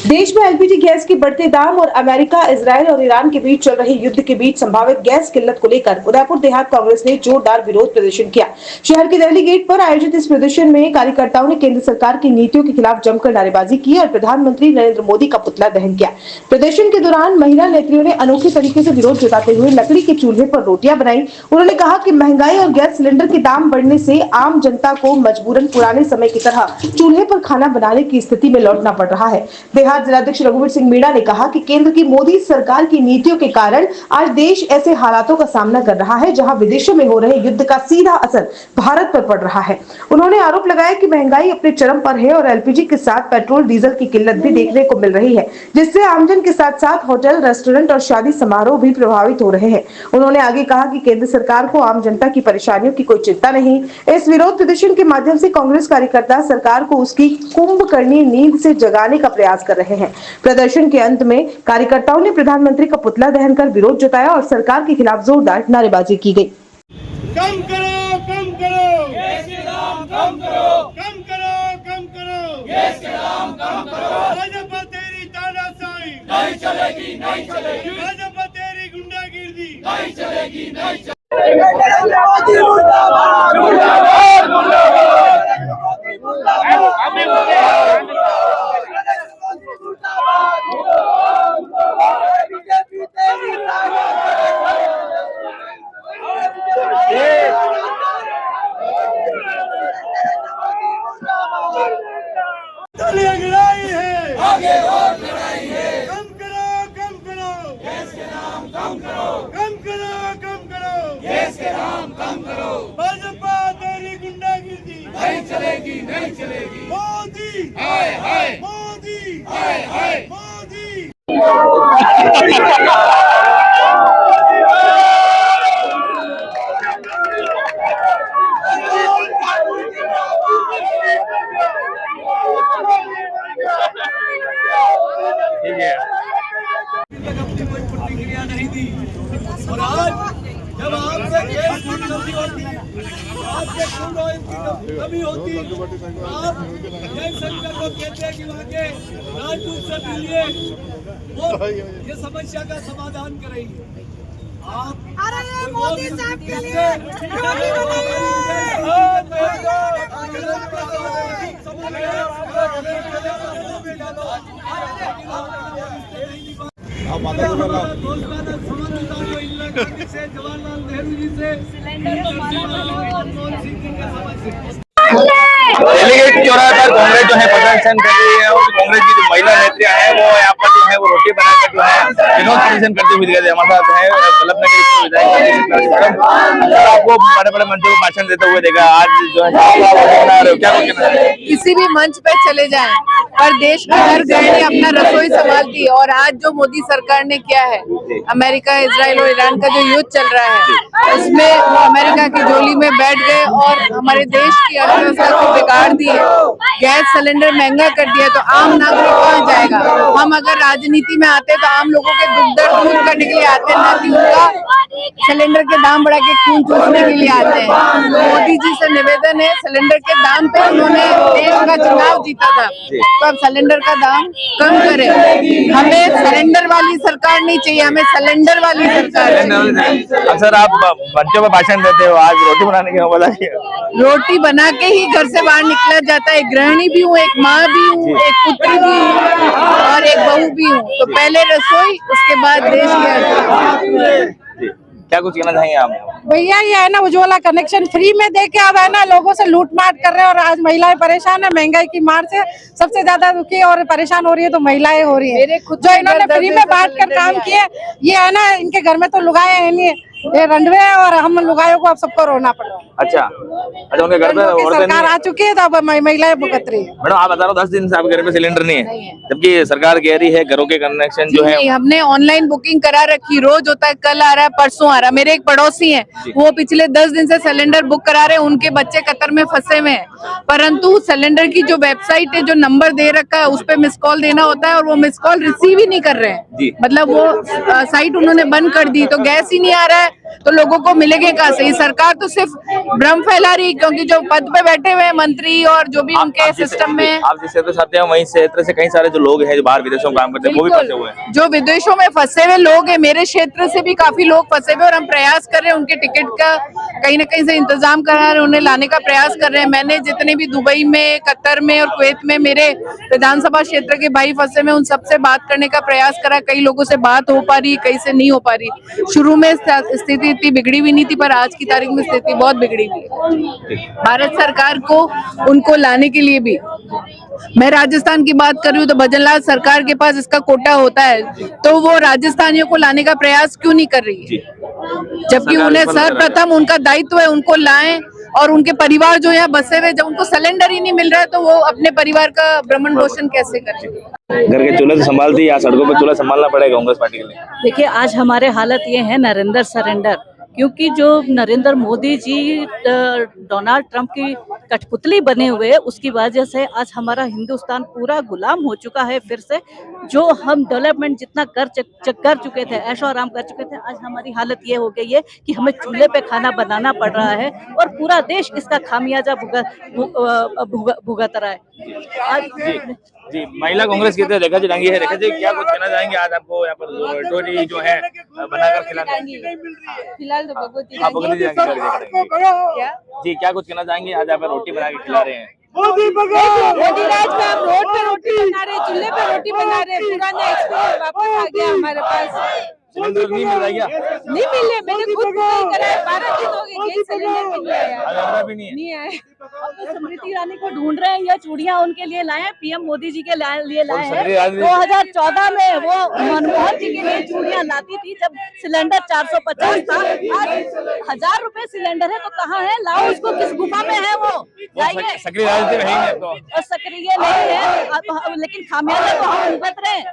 देश में LPG gas के बढ़ते दाम और अमेरिका, इजरायल और ईरान के बीच चल रहे युद्ध के बीच संभावित गैस किल्लत को लेकर उदयपुर देहात कांग्रेस ने जोरदार विरोध प्रदर्शन किया। शहर के दिल्ली गेट पर आयोजित इस प्रदर्शन में कार्यकर्ताओं ने केंद्र सरकार की नीतियों के खिलाफ जमकर नारेबाजी की और प्रधानमंत्री नरेंद्र मोदी का पुतला दहन किया। प्रदर्शन के दौरान महिला नेत्रियों ने अनोखे तरीके से विरोध जताते हुए लकड़ी के चूल्हे पर रोटियां बनाई। उन्होंने कहा कि महंगाई और गैस सिलेंडर के दाम बढ़ने से आम जनता को मजबूरन पुराने समय की तरह चूल्हे पर खाना बनाने की स्थिति में लौटना पड़ रहा है। देहात जिलाध्यक्ष रघुवीर सिंह मीणा ने कहा कि केंद्र की मोदी सरकार की नीतियों के कारण आज देश ऐसे हालातों का सामना कर रहा है जहां विदेशों में हो रहे युद्ध का सीधा असर भारत पर पड़ रहा है। उन्होंने आरोप लगाया कि महंगाई अपने चरम पर है और एलपीजी के साथ पेट्रोल डीजल की किल्लत भी देखने को मिल रही है, जिससे आमजन के साथ साथ होटल, रेस्टोरेंट और शादी समारोह भी प्रभावित हो रहे हैं। उन्होंने आगे कहा कि केंद्र सरकार को आम जनता की परेशानियों की कोई चिंता नहीं। इस विरोध प्रदर्शन के माध्यम से कांग्रेस कार्यकर्ता सरकार को उसकी कुंभकर्णी नींद से जगाने का प्रयास कर रहे हैं। प्रदर्शन के अंत में कार्यकर्ताओं ने प्रधानमंत्री का पुतला दहन कर विरोध जताया और सरकार के खिलाफ जोरदार नारेबाजी की गई। कम करो, कम करो, गैस के दाम कम करो, कम करो, कम करो, गैस के दाम कम करो। भाजपा तेरी तानाशाही नहीं चलेगी, नहीं चलेगी। भाजपा तेरी गुंडागिर्दी नहीं चलेगी, नहीं चलेगी। मोदी मुर्दाबाद, मुर्दाबाद, मुर्दाबाद। लड़ाई है, आगे और लड़ाई है। कम करो, कम करो, गैस के दाम कम करो, कम करो, कम करो, गैस के दाम कम करो। भाजपा तेरी गुंडागिर्दी नहीं चलेगी, नहीं चलेगी। मोदी हाय हाय, मोदी हाय हाय, मोदी। अपनी कोई प्रतिक्रिया नहीं दी और आज जब आपसे गैस की कमी होती, आपसे क्रूड ऑयल की कमी होती, आप जयशंकर को कहते हैं कि वहाँ के राजदूत से मिलिए और ये समस्या का समाधान करेंगे। आप अरे मोदी साहब के लिए रोटी से जवाहरलाल नेहरू जी से डेलीगेट चौराहे पर कांग्रेस जो है प्रदर्शन कर रही है और कांग्रेस की जो महिला नेत्रियां हैं वो यहाँ पर जो है वो रोटी बनाकर जो है विनोद प्रदर्शन करते हुए दिखाई दे। हमारे साथ है विधायक आपको बड़े बड़े मंचों पर भाषण देते हुए देखा, आज जो है क्या कहना है? किसी भी मंच पे चले जाएं पर देश की हर गृहिणी अपना रसोई संभालती है और आज जो मोदी सरकार ने किया है, अमेरिका, इजराइल और ईरान का जो युद्ध चल रहा है उसमें वो अमेरिका की झोली में बैठ गए और हमारे देश की अर्थव्यवस्था को बिगाड़ दी है। गैस सिलेंडर महंगा कर दिया तो आम नागरिक कहाँ जाएगा? हम अगर राजनीति में आते तो आम लोगों के दुख दर्द दूर करने के लिए आते, न कि उनका सिलेंडर के दाम बढ़ा के खून चूसने के लिए आते हैं। मोदी जी से निवेदन है, सिलेंडर के दाम पे उन्होंने देश का चुनाव जीता था, तो अब सिलेंडर का दाम कम करें। हमें सरेंडर वाली सरकार नहीं चाहिए, हमें सिलेंडर वाली सरकार चाहिए। अक्सर आप बच्चों पर भाषण देते हो, आज रोटी बनाने की बताइए। रोटी बना के ही घर से बाहर निकला जाता है। एक गृहिणी भी हूँ, एक माँ भी हूँ, एक पुत्री भी हूँ और एक बहू भी हूँ। तो पहले रसोई, उसके बाद देश के क्या कुछ कहना चाहेंगे आप? भैया ये है ना उज्ज्वला कनेक्शन फ्री में दे के अब है ना लोगों से लूट मार कर रहे हैं और आज महिलाएं परेशान है। महंगाई की मार से सबसे ज्यादा दुखी और परेशान हो रही है तो महिलाएं हो रही है। जो इन्होंने फ्री में बांट कर काम किए ये है ना इनके घर में तो लुगाए है नहीं, ये रंडवे है और हम लुगायों को अब सबको रोना पड़ रहा है। अच्छा अच्छा, उनके घर पे रंडों की औरतें सरकार नहीं आ चुकी है तो अब महिलाएं भुगत रही है। मैडम, आप बता रहे हो 10 दिन से आपके घर में सिलेंडर नहीं है, जबकि सरकार कह रही है घरों के कनेक्शन जो है नहीं, हमने ऑनलाइन बुकिंग करा रखी, रोज होता है, कल आ रहा है, परसों आ रहा है। मेरे एक पड़ोसी हैं, वो पिछले 10 दिन से सिलेंडर बुक करा रहे हैं, उनके बच्चे कतर में फंसे हुए हैं, परंतु सिलेंडर की जो वेबसाइट है, जो नंबर दे रखा है उस पे मिस कॉल देना होता है और वो मिस कॉल रिसीव ही नहीं कर रहे हैं। मतलब वो साइट उन्होंने बंद कर दी, तो गैस ही नहीं आ रहा है तो लोगों को मिलेगा कहाँ से? सरकार तो सिर्फ भ्रम फैला रही, क्योंकि जो पद पे बैठे हुए हैं मंत्री और जो भी उनके सिस्टम में, आप जिस क्षेत्र से आते हैं वहीं क्षेत्र से कई सारे जो लोग हैं जो बाहर विदेशों में काम करते हैं वो भी फंसे हुए हैं। जो विदेशों में फंसे हुए लोग हैं, मेरे क्षेत्र से भी काफी लोग फंसे हुए और हम प्रयास कर रहे हैं उनके टिकट का कहीं ना कहीं से इंतजाम करा रहे हैं, उन्हें लाने का प्रयास कर रहे हैं। मैंने जितने भी दुबई में, कतर में और कुवैत में मेरे विधानसभा क्षेत्र के भाई फंसे में, उन सबसे बात करने का प्रयास करा। कई लोगों से बात हो पा रही, कई से नहीं हो पा रही। शुरू में स्थिति इतनी बिगड़ी भी नहीं थी, पर आज की तारीख में स्थिति बहुत बिगड़ी हुई है। भारत सरकार को उनको लाने के लिए भी, मैं राजस्थान की बात कर रही हूँ तो भजनलाल सरकार के पास इसका कोटा होता है, तो वो राजस्थानियों को लाने का प्रयास क्यों नहीं कर रही है? जबकि उन्हें सर्वप्रथम उनका दायित्व है, उनको लाएं और उनके परिवार जो यहाँ बसे हुए, जब उनको सिलेंडर ही नहीं मिल रहा है तो वो अपने परिवार का भ्रमण पोषण कैसे करें? घर के चूल्हे से संभालती या सड़कों पे चूल्हा संभालना पड़ेगा कांग्रेस पार्टी के लिए? देखिए, आज हमारे हालत ये है नरेंद्र सरेंडर, क्योंकि जो नरेंद्र मोदी जी डोनाल्ड ट्रंप की कठपुतली बने हुए, उसकी वजह से आज हमारा हिंदुस्तान पूरा गुलाम हो चुका है। फिर से जो हम डेवलपमेंट जितना कर चुके थे, ऐशो आराम कर चुके थे, आज हमारी हालत ये हो गई है कि हमें चूल्हे पे खाना बनाना पड़ रहा है और पूरा देश इसका खामियाजा भुगत रहा है। आज जी, महिला कांग्रेस की तरह रेखा जी रंगी है। रेखा जी, क्या कुछ कहना चाहेंगे? आज आपको यहाँ पर टोरी जो है बनाकर खिलाना फिलहाल तो भगवती क्या जी, क्या कुछ कहना चाहेंगे? आज आप रोटी बना के खिला रहे हैं। मोदी राज में हम रोड पे रोटी बना रहे, चूल्हे पे रोटी बना रहे, पुराना एक्सपीरियंस वापस आ गया हमारे पास। सिलेंडर नहीं मिल रहा क्या? नहीं मिले, मैंने खुद बुकिंग कराया, 12 दिन हो गए, गैस सिलेंडर भी नहीं आया। आज हमारा भी नहीं है। नहीं आया। अब तो स्मृति ईरानी को ढूंढ रहे हैं, या चूड़ियां उनके लिए लाए हैं, पीएम मोदी जी के लिए लाए हैं। 2014 में वो मनमोहन जी के लिए चूड़ियां लाती थी जब सिलेंडर 450 था। आज 1000 रुपए सिलेंडर है, तो कहाँ है? लाओ उसको, किस गुफा में है वो? जाइए। सक्रिय राजनीति में है तो और सक्रिय नहीं है, लेकिन खामियाजा तो हम भुगत रहे हैं,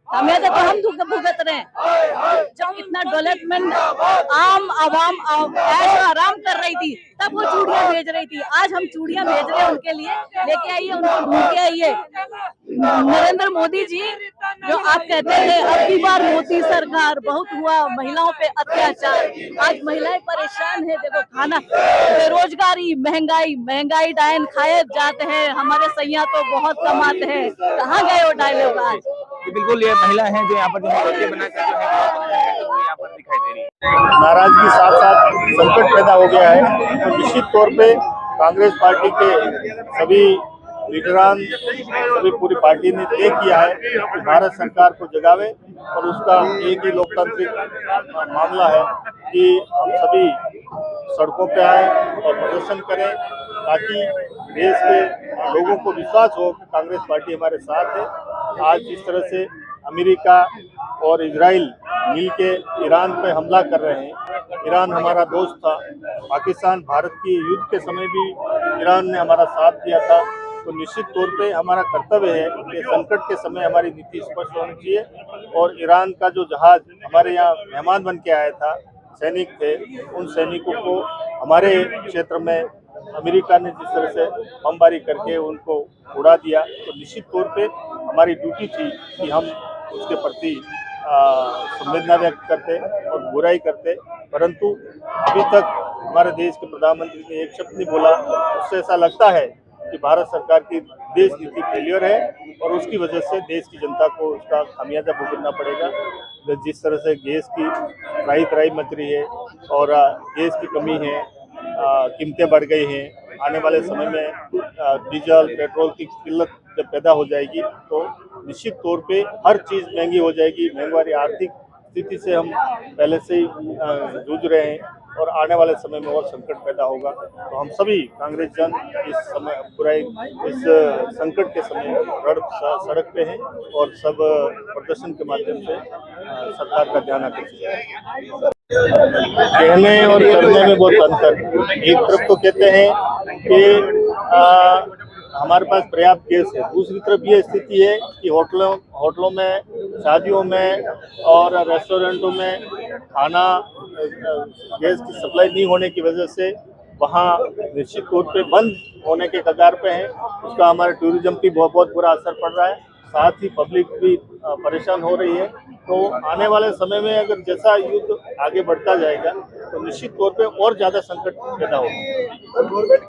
खामियाजा तो हम भुगत रहे हैं। जब इतना डेवलपमेंट आम आवाम ऐशो आराम कर रही थी, तब वो चूड़ियां भेज रही थी। आज हम चूड़ियां भेज रहे हैं उनके लिए, लेके आइए, उनको ढूंढ के आइए। नरेंद्र मोदी जी, जो आप कहते थे अब की बार मोदी सरकार, बहुत हुआ महिलाओं पे अत्याचार, आज महिलाएं परेशान है। देखो, खाना, बेरोजगारी, महंगाई डायन खाए जाते हैं, हमारे सैया तो बहुत कमाते हैं, कहाँ गए वो डायलॉग आज? बिल्कुल, ये महिला है जो यहाँ पर रोटी बनाकर जो है यहाँ पर दिखाई दे रही है। नाराजगी साथ साथ संकट पैदा हो गया है, तो निश्चित तौर पे कांग्रेस पार्टी के सभी लीडरान, सभी पूरी पार्टी ने तय किया है कि भारत सरकार को जगावे, और उसका एक ही लोकतांत्रिक मामला है कि हम सभी सड़कों पे आए और प्रदर्शन करें, ताकि देश के लोगों को विश्वास हो कि कांग्रेस पार्टी हमारे साथ है। आज जिस तरह से अमेरिका और इजराइल मिलके ईरान पे हमला कर रहे हैं, ईरान हमारा दोस्त था, पाकिस्तान भारत की युद्ध के समय भी ईरान ने हमारा साथ दिया था, तो निश्चित तौर पे हमारा कर्तव्य है कि संकट के समय हमारी नीति स्पष्ट होनी चाहिए। और ईरान का जो जहाज हमारे यहाँ मेहमान बन के आया था, सैनिक थे, उन सैनिकों को हमारे क्षेत्र में अमेरिका ने जिस तरह से बमबारी करके उनको उड़ा दिया, तो निश्चित तौर पे हमारी ड्यूटी थी कि हम उसके प्रति संवेदना व्यक्त करते और बुराई करते, परंतु अभी तक हमारे देश के प्रधानमंत्री ने एक शब्द नहीं बोला। उससे ऐसा लगता है कि भारत सरकार की देश नीति फेलियर है और उसकी वजह से देश की जनता को उसका खामियाजा भुगतना पड़ेगा। जिस तरह से गैस की त्राई मच रही है और गैस की कमी है, कीमतें बढ़ गई हैं, आने वाले समय में डीजल पेट्रोल की किल्लत जब पैदा हो जाएगी तो निश्चित तौर पे हर चीज़ महंगी हो जाएगी, महंगाई आर्थिक स्थिति से हम पहले से ही जूझ रहे हैं और आने वाले समय में और संकट पैदा होगा। तो हम सभी कांग्रेस जन इस समय बुराई इस संकट के समय सड़क पे हैं और सब प्रदर्शन के माध्यम से सरकार का ध्यान आकर्षित है। कहने और करने में बहुत अंतर। एक तरफ तो कहते हैं कि हमारे पास पर्याप्त गैस है, दूसरी तरफ ये स्थिति है कि होटलों में, शादियों में और रेस्टोरेंटों में खाना गैस की सप्लाई नहीं होने की वजह से वहाँ निश्चित तौर पे बंद होने के कगार पे है। उसका हमारे टूरिज्म की बहुत बुरा असर पड़ रहा है, साथ ही पब्लिक भी परेशान हो रही है। तो आने वाले समय में अगर जैसा युद्ध आगे बढ़ता जाएगा तो निश्चित तौर पे और ज़्यादा संकट पैदा होगा।